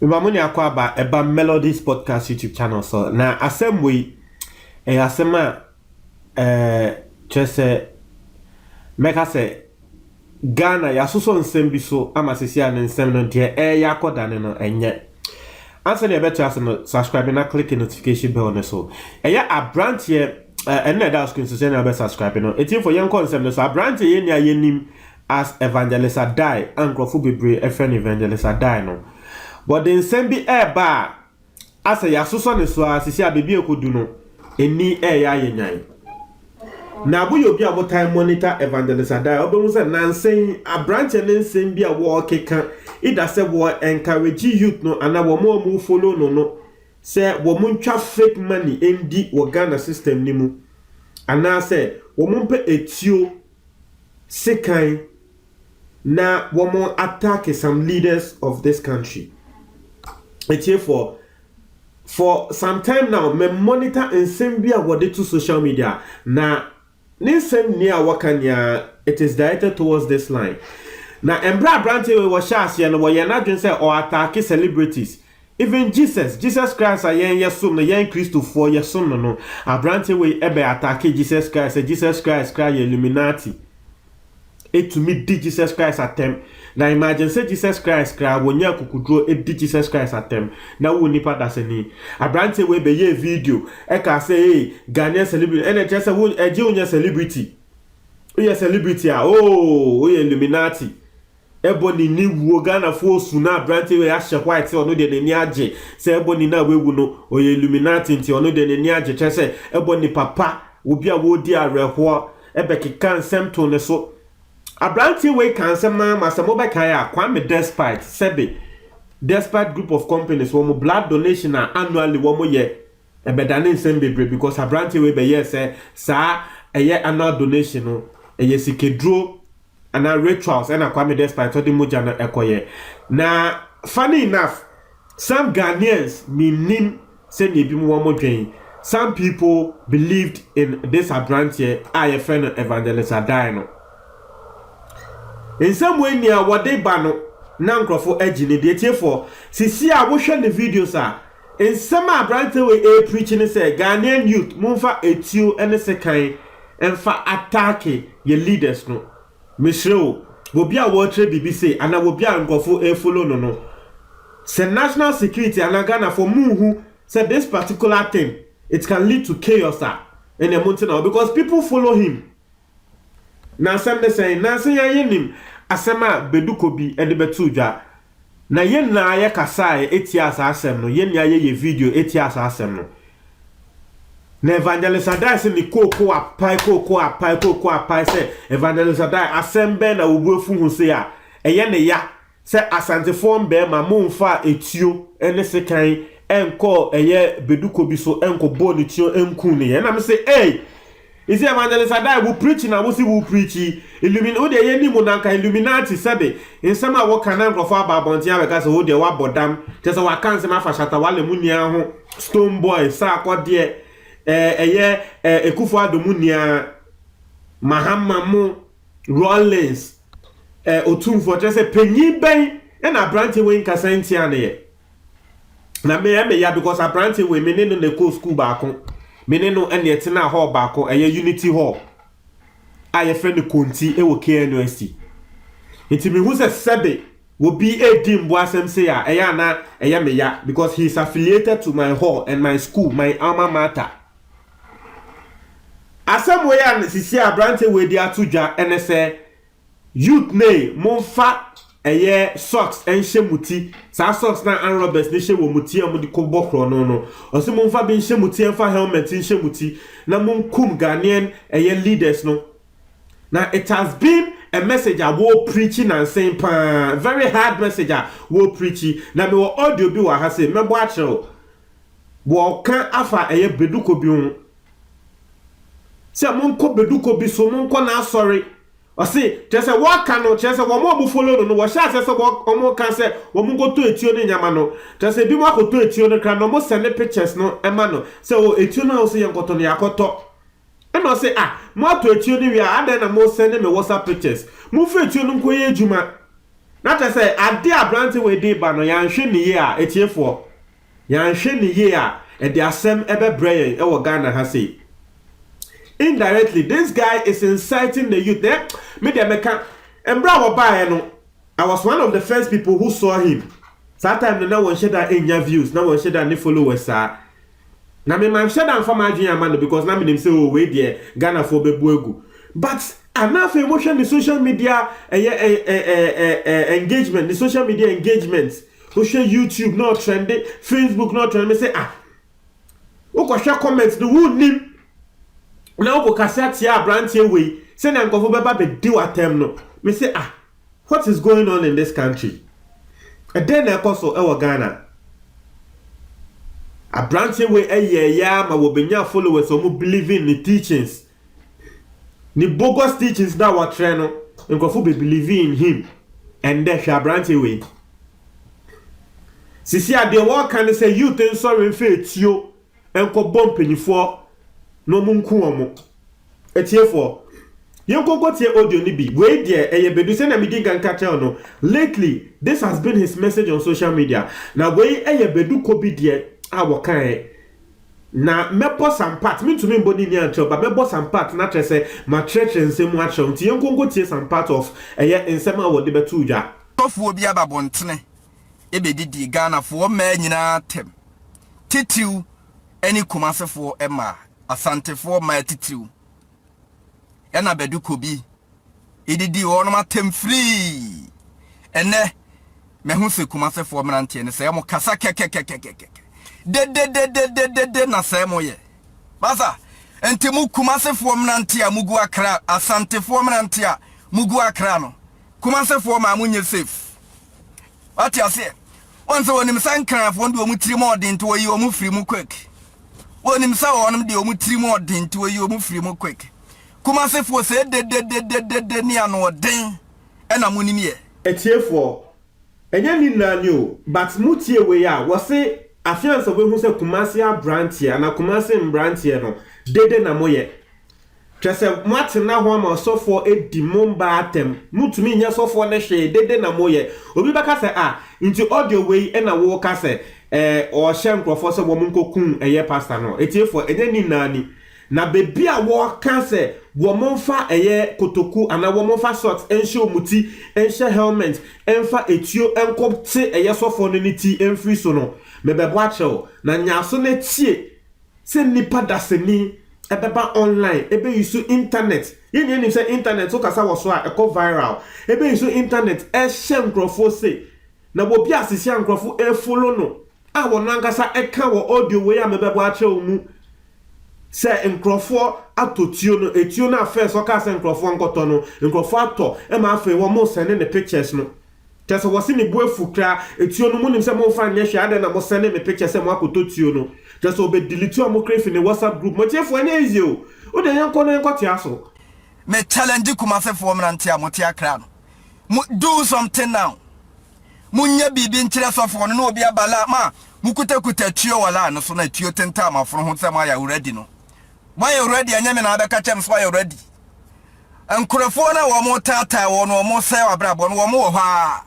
Mimamuni akwaba eba Melodies Podcast YouTube channel so na asem asema chese meka se Ghana ya soso nsem bi so ama sesia ne nsem no de yakoda ne no enye ansa ne beto aso subscribe na click the notification bell ne so a brand here ene da screen so say na be subscribe no etim for yen concept no so a brand here ni ayenim as Evangelist Adai ankrofo bebre efren Evangelist Adai no but the nsem bi ba asa ya soso ne so sesia bebi ekodu no eni ya yenyan na bu yobi abo time monitor Evangelist Adai obemu se nansen a branch ne nsem bi a wo keka ida se wo encourage youth no ana wo mo follow no se wo mo ntwa fake money endi wo Ghana system ni mu ana se wo mo pe etio sekan na wo mo attack some leaders of this country. It's here for some time now me monitor nsem bi a wo de to social media na Nisem near Wakanya, it is directed towards this line. Now, Embra Branty was shashy and we are not going to say or attack celebrities. Even Jesus Christ, I yen yes soon, the yen Christ for your son, no. A Branty way ebe attack Jesus Christ, Jesus Christ cry Illuminati. It to me did Jesus Christ attempt. Now imagine say Jesus Christ cry when you could draw a Jesus Christ attempt. Now we nipa that's any. A branch way be ye video. Eka say hey Ghanaian celebrity. And just a junior celebrity. Oh celebrity oh Illuminati. Ebony ni wo Ghana for suna branch way ashe white or no de ni aje. Say ebony na we no oh Illuminati nti ono de ni aje. Just say ebony papa obi a wo di areho ebe keka nsem to ne so. Abranti we can say masamoba kaya kwame despite group of companies wo blood donation annually wo mo ye ebedane nsem bebre because abranti we be yes sa annual donation no sikedro and rituals and kwame despite to the moja na ekoye na funny enough some Ghanaians minim say ne bi mo dwen. Some people believed in this abranti a friend Evangelist Adai no. In some way near what they bano nankrofo ejini de tie for sisi a wo hwe the videos in some branch way preaching say Ghanaian youth mumfa etio ene sekan emfa attack ye leaders no misro wo bia wo tre BBC ana wo bia nkofo follow no say national security and Ghana for muhu say this particular thing it can lead to chaos in the mountain because people follow him. Na some they say na say yenim asema bedukobi ede betudwa na yen na ye kasa etia asem no yen ya ye video etia asem no na Evangelist Adai se ni koko apai se Evangelist Adai asembe na obuefu hu se a eye ne ya se asante form be ma mumfa etio ene sekan enko eye bedukobi so enko boni tio enku ne ye na me say hey is Evangelist Adai will preach na will preach Illuminati de yeni monanka Illuminati sabe in some a work can go for babontia because ho de wa bodam just wa kan se ma fa shata wale munia ho Stone Boy sa akode Ekufuado munia Mahama mu Rollins Otumfo just say penyi ben na branch we in kasantia na ye na me ya because a branch we me no na ko school ba ko meneno ene etina hall baako Unity Hall aye friend konti wo KNUST enti me hu se sebe wo bi edimbo asem say na me ya because he is affiliated to my hall and my school my alma mater asem we ya sisi abrante we di atudwa ene se youth ne monfa socks shemuti sa socks na Roberts ne she wo muti amudi ko bokro no osi monfa bi shemuti enfa helmet shemuti na monkum Ghanaian leaders no. Now it has been a message I will preaching and saying very hard message I will preaching na me wo audio bi wa ha say me bo achero wo kan afa beduko bi un se monko beduko bi so monko na sorry I see, just a walk canoe, just a woman follow no, was shot as a walk or more can say, woman go to a tune in Yamano. Just a bit more to a tune, can almost send the pictures, no, Emano. So a tune also young got on the Akoto. And I say, more to a tune, we are then a more sending me WhatsApp pictures. Move a tune, Juma. Not to say, I dare Branty we did, but no yan shiny year, it's here for yan shiny year, and there are some ever brain, our Ghana has said. Indirectly, this guy is inciting the youth there. Media mechanic and bravo by I was one of the first people who saw him. That time, no one shared that in your views, no one shared any followers, sir. Now, me man share that for my junior man because now me them say, oh, wait there, Ghana for Bebuegu. But enough emotion, the social media engagement, the social media engagements, social YouTube not trending, Facebook not trending. Me say, who can share comments, the wood name. Now, who can say, brand here way, send them go for baby do at them no. Me say, what is going on in this country? And then I also our Ghana. A branch way ma will be your followers or believe in the teachings. The bogus teachings that were training and go be believing in him. And then shall branch away. Sisi a de what can say you think sorry faith you and go bumping for no munkuomo. Et here for you go audio ni bi wait there bedu say na me dig and catch no. Lately this has been his message on social media. Now we bedu kobi there awokan na mepo some part me to me body ni antro but mepo some part na say ma church nsem atro nti yenkongo tie some part of nsem a wode betu dwa tofuo bi ababontene ebedidi Ghana fo ma nyina tem titiu eni kumasefo ema asantefo ma titiu ena bedu kobi edidi wono ma tem free ene mehu se kumasefo mrante ne se mo kasa kekekekekeke de na semo ye basa enti mu kumasefo mnante a mugu akra asantefo mnante a mugu akra no kumasefo ma munye safe what you say once wonim sankra fo ndo mu tiri mo den to yi o mu free mu quick wonim sa wonim de o mu tiri mo den to yi o mu free mu quick kumasefo se de ni ano den ena munim ye etiefo enya ni nani o but mutie we ya wo se afiance we hu se Kumasi branch here na Kumasi branch here no dede na moye twese mwate na ho ma sofo edi momba atem mutumi nya sofo na hwe dede na moye obi baka se into audio we na wo ka se o hye nkrofo se wo munkokun eye pastor no etiefo enye ni nani na bebi a wo ka se wo monfa eye kotoku ana wo monfa short enhye omuti enhye helmet enfa etio enkopte eye sofo no ni ti enfri so no mebebo acho na nyaso na tie se nipa daseni ebeba online ebe yusu internet yeni ni se internet so kasa wo so a eko viral ebe yusu internet ehye nkrofo se na bo bia asisi nkrofo e follow no a wo nankasa eka wo audio we ya mebebo acho mu se nkrofo atotio no etio na afa so ka se nkrofo nkoto no nkrofo ato e ma afa wo mo send the pictures no tese wo si ni bu efukra etio no munim se mo fa nyehwe ade na mo send me pictures se mo akototio no tese obe delete o mo create ni WhatsApp group mo tiefo anya easy o de yanko no yanko tiaso me challenge kumasefo mnante a motia kra no do something now munya bibi nkyere sofo no obi abala ma mukutakuta tuo wala no so na tuo tenta amaforo ho sema ya already no why already anya me na abeka chem so why already ankurafo na wo mo tata wo no mo se wabrabo no wo mo ha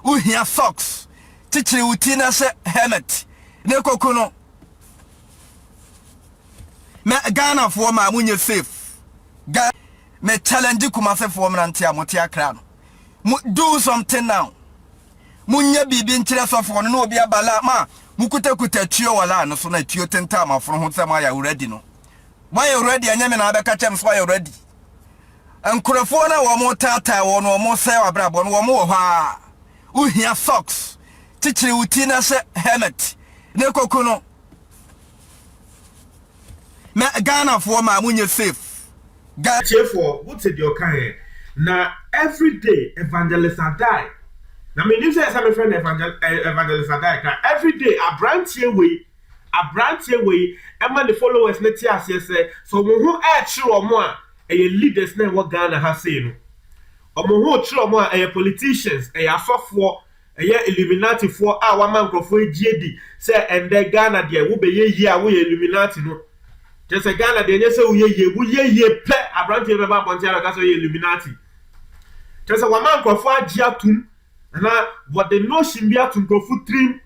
uhia socks tichiri uti na se helmet ne kokuno me Ghana fo ma munye safe me challenge kumasefo mnante a motia kra no do something now munya bibi nkyere sofo no obi abala ma mukutakuta tuo wala no so na tuo tenta amaforo ho sema ya already no why already anya me na abeka chem so why already ankurafo na wo mo tata wo no mo se wabrabo no wo mo ha uhia socks tichiri uti na se helmet ne kokuno me Ghana fo ma munye safe chefo what said your kind na every day evangelist die na me nim say some friend evangelist die every day a branch we the followers na ti ase say so mo hu e chiro omo a leaders na wo Ghana ha say no omo hu chiro omo a politicians asofo Illuminati for our man crofo egiedi say ende Ghana de wo be ye a wo Illuminati no just a Ghana de nye say wo ye pe abrantie be ba bontia ka so Illuminati just a man crofo agia tum na what the notion be to go foot trim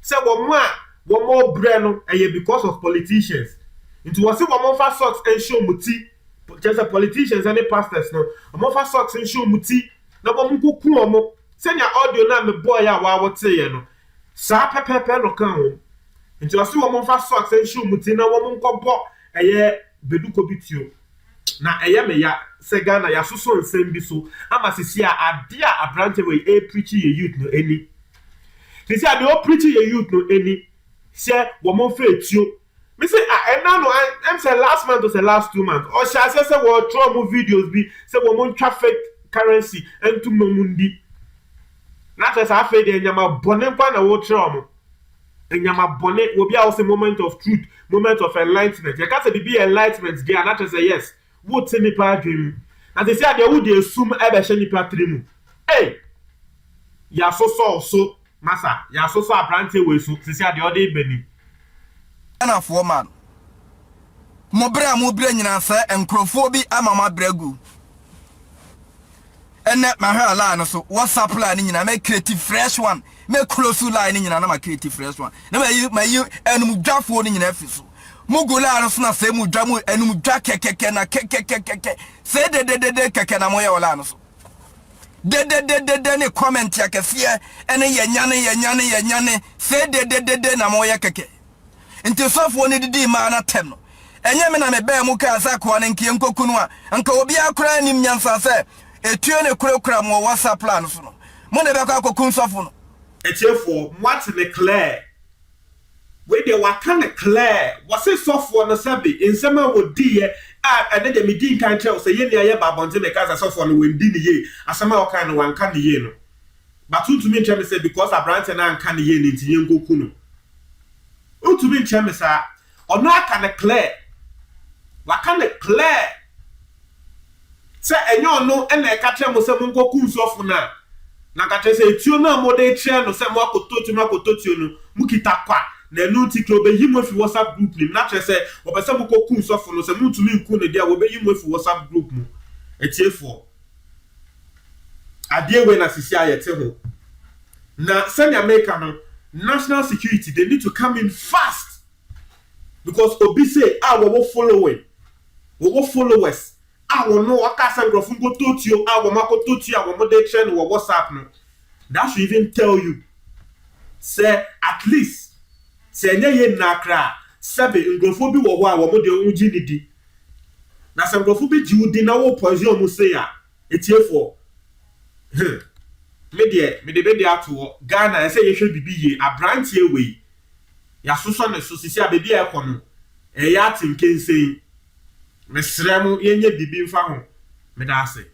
say one more brain because of politicians into what say one more fast socks and show muti just the politicians and the pastors no one fast socks and show muti na one go kuomo send your audio na me boy ya wa what say no sa pepepe no kan ho into what say one more fast socks and show muti na one go bo beduko bitio na me ya se Ghana ya soso nsem bi so ama sisi a ade a abrante we preach ye youth no any sisi a de o preach ye youth no any se wo mo fa etio me say na no am say last month or say last 2 months or shall say wo draw mo videos bi say wo mo traffic currency entu mo mundi na say sa fa de nyama bone kwa na wo draw mo nyama bone wo bia wo say moment of truth moment of enlightenment you can say be enlightenment there na say yes what say nipa dream and they say they would assume ebe she nipa trimu hey ya so masa ya so abrante we so say they other beni na for man mo bra nyina sa enkrofo bi amama bragu ene ma hwa line no so WhatsApp line nyina me creative fresh one me close line nyina na ma creative fresh one na ma yi enum dwafo ni nyina afi so mugula no so na se mu dwa mu enum dwa kekeke na kekeke se de keke na moye wala no so de ne comment ya kefie ene ye nyane se de na moye keke nti sofo ne didi ma na tem no enye me na me ba mu ka sa ko ne nkie nkokunu a anka obi akora nim nyansa se etuo ne kurakura mo WhatsApp plan so no mo ne be ka kokun sofo no etiefo what ne clear we dey waka ne clear was it sofo no sabi nsema wodi ye ene de medi kan tell say ye ne aye babonte me ka sofo no wendi ne ye asema o kan no wanka ne ye no but to me tell me say because abrante na anka ne ye ne ntinye nkokunu to me tell me say ono aka ne clear waka ne clear say enyo no ene ka tell mo say mo nkokun sofo na ka tell say etuo na mo dey tell no say mo akototu no mukita kwa na no tiklo be yimo fi WhatsApp group ni na tell say obese mo kokun sofo no say mo tumi nku ne dia wo be yimo fi WhatsApp group mu etiefo ade we na sisi ayete ho na send America no national security they need to come in fast because obi say wo following wo followers wo no aka san grofun go totio wo makototio wo mo dey trend wo WhatsApp no that should even tell you say at least say nye ye nakra sabe ngrofo bi wo ho wo mo dey unji ni di na se ngrofo bi ji udi na wo poison mu say ya etiefo me de be dey ato Ghana say ye hwe bibi ye abrantie we ya soso ne so sisi abedi e kono e ya tinkensen mesremu yenye bibi mfa ho me da ase